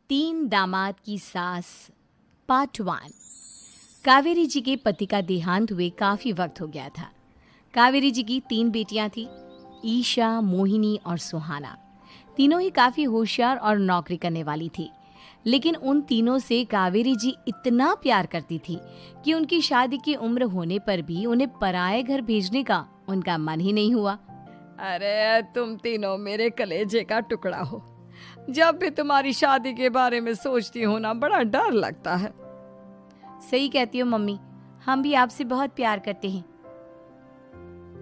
तीन दामाद की सास पार्ट 1। कावेरी जी के पति का देहांत हुए काफ़ी वक्त हो गया था। कावेरी जी की 3 बेटियां थी, ईशा, मोहिनी और सुहाना। तीनों ही काफ़ी होशियार और नौकरी करने वाली थी, लेकिन उन तीनों से कावेरी जी इतना प्यार करती थी कि उनकी शादी की उम्र होने पर भी उन्हें पराये घर भेजने का उनका मन ही नहीं हुआ। अरे तुम तीनों मेरे कलेजे का टुकड़ा हो। जब भी तुम्हारी शादी के बारे में सोचती हूँ ना, बड़ा डर लगता है। सही कहती हो मम्मी, हम भी आपसे बहुत प्यार करते हैं।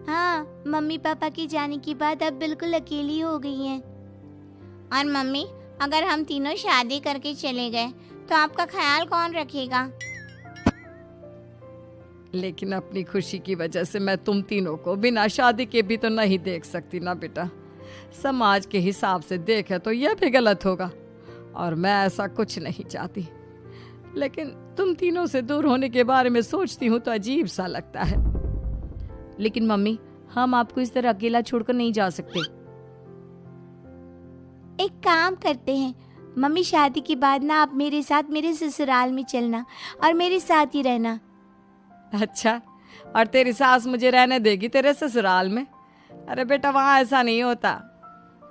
हाँ, मम्मी पापा के जाने के बाद अब बिल्कुल अकेली हो गई हैं। और मम्मी, अगर हम तीनों शादी करके चले गए तो आपका ख्याल कौन रखेगा? लेकिन अपनी खुशी की वजह से मैं तुम तीनों को बिना शादी के भी तो नहीं देख सकती ना बेटा। समाज के हिसाब से देखे तो यह भी गलत होगा, और मैं ऐसा कुछ नहीं चाहती। लेकिन तुम तीनों से दूर होने के बारे में सोचती हूँ तो अजीब सा लगता है। लेकिन मम्मी, हम आपको इस तरह अकेला छोड़कर नहीं जा सकते। एक काम करते हैं मम्मी, शादी के बाद ना आप मेरे साथ मेरे ससुराल में चलना और मेरे साथ ही रहना। अच्छा, और तेरी सास मुझे रहने देगी तेरे ससुराल में? अरे बेटा, वहाँ ऐसा नहीं होता।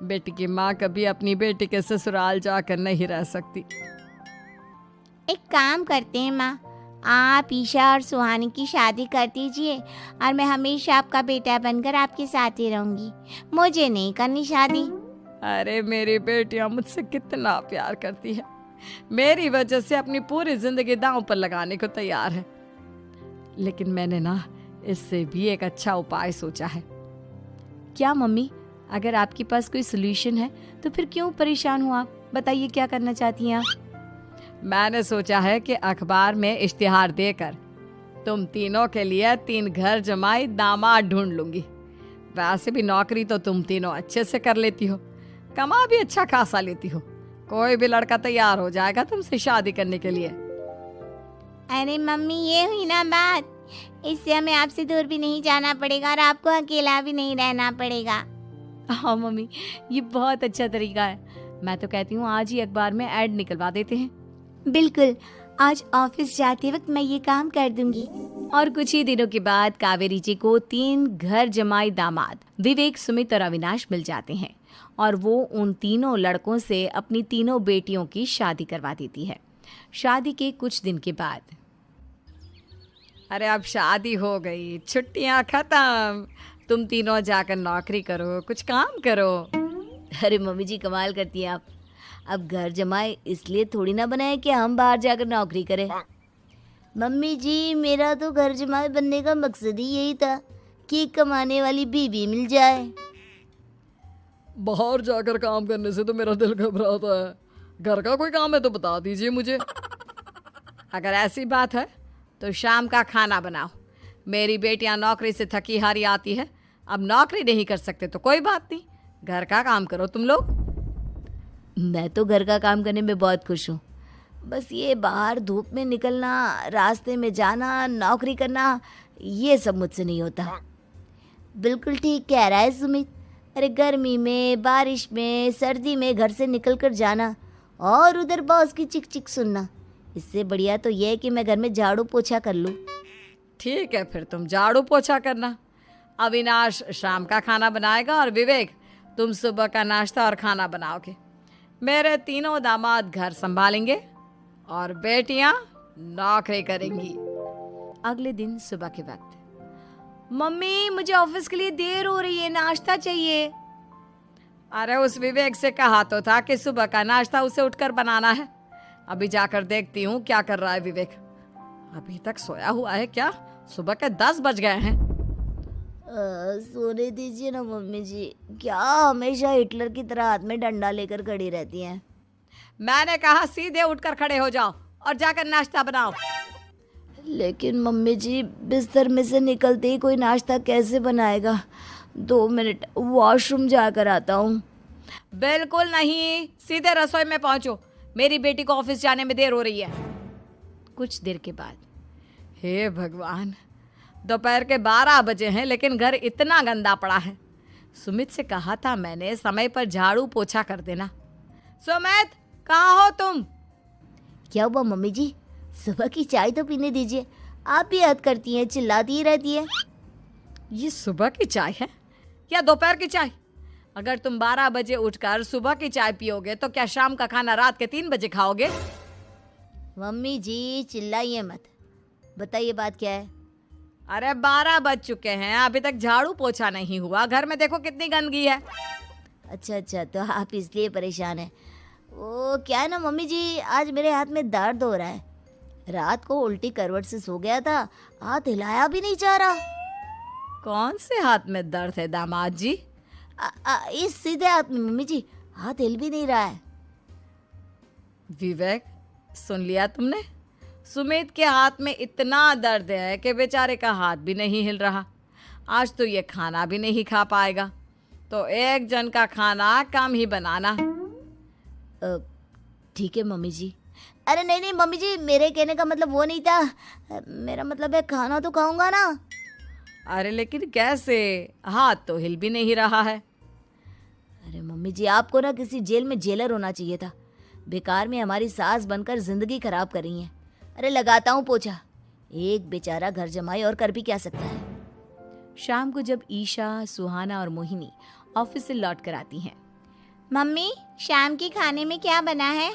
बेटी की माँ कभी अपनी बेटी के ससुराल जाकर नहीं रह सकती। एक काम करते हैं माँ, आप ईशा और सुहानी की शादी कर दीजिए और मैं हमेशा आपका बेटा बनकर आपके साथ ही रहूंगी। मुझे नहीं करनी शादी। अरे मेरी बेटियां मुझसे कितना प्यार करती है, मेरी वजह से अपनी पूरी जिंदगी दांव पर लगाने को तैयार है। लेकिन मैंने ना इससे भी एक अच्छा उपाय सोचा है। क्या मम्मी? अगर आपके पास कोई सोल्यूशन है तो फिर क्यों परेशान हो आप? बताइए, क्या करना चाहती हैं आप? मैंने सोचा है कि अखबार में इश्तिहार देकर तुम तीनों के लिए 3 घर जमाई दामाद ढूंढ लूंगी। वैसे भी नौकरी तो तुम तीनों अच्छे से कर लेती हो, कमा भी अच्छा खासा लेती हो। कोई भी लड़का तैयार हो जाएगा तुमसे शादी करने के लिए। अरे मम्मी, ये हुई ना बात। इससे हमें आपसे दूर भी नहीं जाना पड़ेगा और आपको अकेला भी नहीं रहना पड़ेगा। हाँ मम्मी, ये बहुत अच्छा तरीका है। मैं तो कहती हूँ आज ही अखबार में ऐड निकलवा देते हैं। बिल्कुल, आज ऑफिस जाते वक्त मैं ये काम कर दूंगी। और कुछ ही दिनों के बाद कावेरी जी को 3 घर जमाई दामाद विवेक, सुमित और अविनाश मिल जाते हैं और वो उन तीनों लड़कों से अपनी तीनों बेटियों की शादी करवा देती है। शादी के कुछ दिन के बाद, अरे अब शादी हो गई, छुट्टियां खत्म, तुम तीनों जाकर नौकरी करो, कुछ काम करो। अरे मम्मी जी, कमाल करती हैं आप। अब घर जमाए इसलिए थोड़ी ना बनाए कि हम बाहर जाकर नौकरी करें। मम्मी जी, मेरा तो घर जमाई बनने का मकसद ही यही था कि कमाने वाली बीवी मिल जाए। बाहर जाकर काम करने से तो मेरा दिल घबराता है। घर का कोई काम है तो बता दीजिए मुझे। अगर ऐसी बात है तो शाम का खाना बनाओ। मेरी बेटियां नौकरी से थकी हारी आती है, अब नौकरी नहीं कर सकते तो कोई बात नहीं, घर का काम करो तुम लोग। मैं तो घर का काम करने में बहुत खुश हूँ, बस ये बाहर धूप में निकलना, रास्ते में जाना, नौकरी करना, ये सब मुझसे नहीं होता। बिल्कुल ठीक कह रहा है सुमित। अरे गर्मी में, बारिश में, सर्दी में घर से निकल कर जाना और उधर बॉस की चिक चिक सुनना, इससे बढ़िया तो ये है कि मैं घर में झाड़ू पोछा कर लूँ। ठीक है, फिर तुम झाड़ू पोछा करना। अविनाश शाम का खाना बनाएगा और विवेक तुम सुबह का नाश्ता और खाना बनाओगे। मेरे तीनों दामाद घर संभालेंगे और बेटियां नौकरी करेंगी। अगले दिन सुबह के वक्त, मम्मी मुझे ऑफिस के लिए देर हो रही है, नाश्ता चाहिए। अरे उस विवेक से कहा तो था कि सुबह का नाश्ता उसे उठकर बनाना है। अभी जाकर देखती हूँ क्या कर रहा है विवेक। अभी तक सोया हुआ है क्या? सुबह के 10 बज गए हैं। सोने दीजिए ना मम्मी जी, क्या हमेशा हिटलर की तरह हाथ में डंडा लेकर खड़ी रहती हैं। मैंने कहा सीधे उठकर खड़े हो जाओ और जाकर नाश्ता बनाओ। लेकिन मम्मी जी, बिस्तर में से निकलते ही कोई नाश्ता कैसे बनाएगा? 2 मिनट, वॉशरूम जाकर आता हूँ। बिल्कुल नहीं, सीधे रसोई में पहुंचो, मेरी बेटी को ऑफिस जाने में देर हो रही है। कुछ देर के बाद, हे भगवान, दोपहर के 12 बजे हैं लेकिन घर इतना गंदा पड़ा है। सुमित से कहा था मैंने समय पर झाड़ू पोछा कर देना। सुमित, कहाँ हो तुम? क्या हुआ मम्मी जी? सुबह की चाय तो पीने दीजिए। आप भी हद करती हैं, चिल्लाती ही रहती है। ये सुबह की चाय है या दोपहर की चाय? अगर तुम 12 बजे उठकर सुबह की चाय पियोगे तो क्या शाम का खाना रात के 3 बजे खाओगे? मम्मी जी चिल्लाइए मत, बताइए बात क्या है? अरे 12 बज चुके हैं, अभी तक झाड़ू पोछा नहीं हुआ। घर में देखो कितनी गंदगी है। अच्छा, तो आप इसलिए परेशान हैं। वो क्या है ना मम्मी जी, आज मेरे हाथ में दर्द हो रहा है। रात को उल्टी करवट से सो गया था, हाथ हिलाया भी नहीं जा रहा। कौन से हाथ में दर्द है दामाद जी? इस सीधे हाथ में मम्मी जी, हाथ हिल भी नहीं रहा है। विवेक, सुन लिया तुमने? सुमित के हाथ में इतना दर्द है कि बेचारे का हाथ भी नहीं हिल रहा। आज तो ये खाना भी नहीं खा पाएगा, तो एक जन का खाना कम ही बनाना। ठीक है मम्मी जी। अरे नहीं मम्मी जी, मेरे कहने का मतलब वो नहीं था। मेरा मतलब है खाना तो खाऊंगा ना। अरे लेकिन कैसे? हाथ तो हिल भी नहीं रहा है। अरे मम्मी जी, आपको ना किसी जेल में जेलर होना चाहिए था। बेकार में हमारी सास बनकर जिंदगी खराब कर रही हैं। अरे लगाता हूँ पोछा। एक बेचारा घर जमाई और कर भी क्या सकता है। शाम को जब ईशा, सुहाना और मोहिनी ऑफिस से लौट कर आती हैं। मम्मी, शाम के खाने में क्या बना है?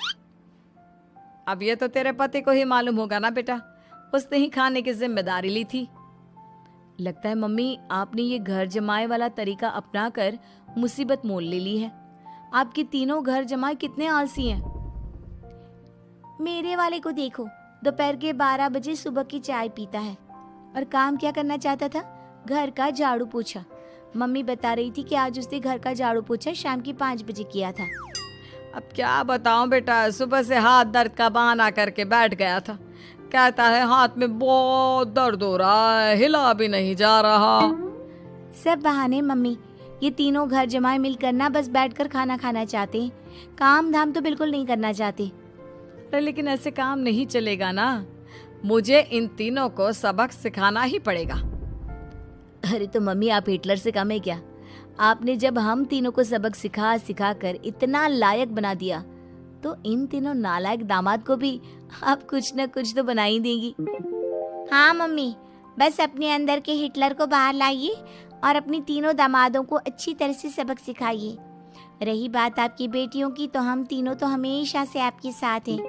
अब ये तो तेरे पति को ही मालूम होगा ना बेटा, उसने ही खाने की जिम्मेदारी ली थी। लगता है मम्मी आपने ये घर जमाए वाला तरीका अपनाकर मुसीबत मोल ले ली है। आपके तीनों घर जमाए कितने आलसी हैं। मेरे वाले को देखो, दोपहर के 12 बजे सुबह की चाय पीता है और काम क्या करना चाहता था? घर का झाड़ू पोछा। मम्मी बता रही थी कि आज उसने घर का झाड़ू पोछा शाम के 5 बजे किया था। अब क्या बताऊं बेटा, सुबह से हाथ दर्द का बहाना करके बैठ गया था। कहता है हाथ में बहुत दर्द हो रहा है, हिला भी नहीं जा रहा। सब बहाने मम्मी। ये तीनों घर जमाए मिलकर ना बस बैठकर खाना खाना चाहते हैं, काम धाम तो बिल्कुल नहीं करना चाहते। अरे लेकिन ऐसे काम नहीं चलेगा ना, मुझे इन तीनों को सबक सिखाना ही पड़ेगा। अरे तो मम्मी, आप हिटलर से कम है क्या? आपने जब हम तीनों को सबक सिखा कर इतना लायक बना दिया, तो इन तीनों नालायक दामाद को भी आप कुछ न कुछ तो बना ही देंगी। हाँ मम्मी, बस अपने अंदर के हिटलर को बाहर लाइए और अपनी तीनों दामादों को अच्छी तरह से सबक सिखाइए। रही बात आपकी बेटियों की, तो हम तीनों तो हमेशा से आपके साथ हैं।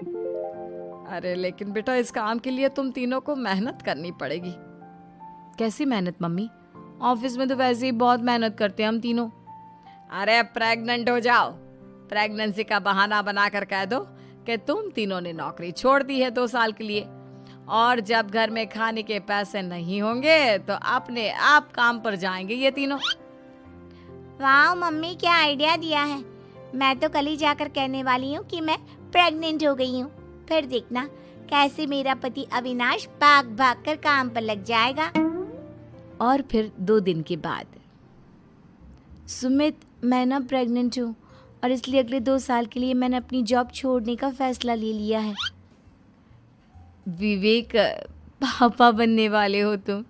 अरे लेकिन बेटा, इस काम के लिए तुम तीनों को मेहनत करनी पड़ेगी। कैसी मेहनत मम्मी? ऑफिस में तो वैसे ही बहुत मेहनत करते हैं हम तीनों। अरे प्रेग्नेंट हो जाओ, प्रेगनेंसी का बहाना बनाकर कह दो कि तुम तीनों ने नौकरी छोड़ दी है 2 साल के लिए, और जब घर में खाने के पैसे नहीं होंगे तो अपने आप काम पर जाएंगे ये तीनों। वाह मम्मी, क्या आइडिया दिया है। मैं तो कल ही जाकर कहने वाली हूँ कि मैं प्रेग्नेंट हो गई हूँ। फिर देखना कैसे मेरा पति अविनाश भाग भाग कर काम पर लग जाएगा। और फिर 2 दिन के बाद, सुमित, मैं ना प्रेग्नेंट हूँ और इसलिए अगले 2 साल के लिए मैंने अपनी जॉब छोड़ने का फैसला ले लिया है। विवेक, पापा बनने वाले हो तुम।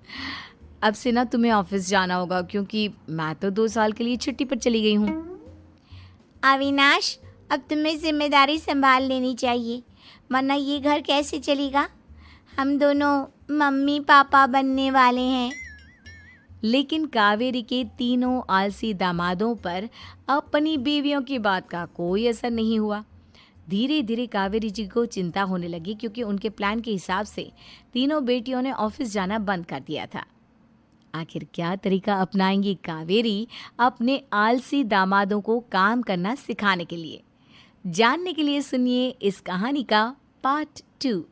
अब से ना तुम्हें ऑफिस जाना होगा, क्योंकि मैं तो 2 साल के लिए छुट्टी पर चली गई हूँ। अविनाश, अब तुम्हें जिम्मेदारी संभाल लेनी चाहिए, वरना ये घर कैसे चलेगा। हम दोनों मम्मी पापा बनने वाले हैं। लेकिन कावेरी के तीनों आलसी दामादों पर अपनी बीवियों की बात का कोई असर नहीं हुआ। धीरे धीरे कावेरी जी को चिंता होने लगी, क्योंकि उनके प्लान के हिसाब से तीनों बेटियों ने ऑफिस जाना बंद कर दिया था। आखिर क्या तरीका अपनाएंगी कावेरी अपने आलसी दामादों को काम करना सिखाने के लिए? जानने के लिए सुनिए इस कहानी का पार्ट 2।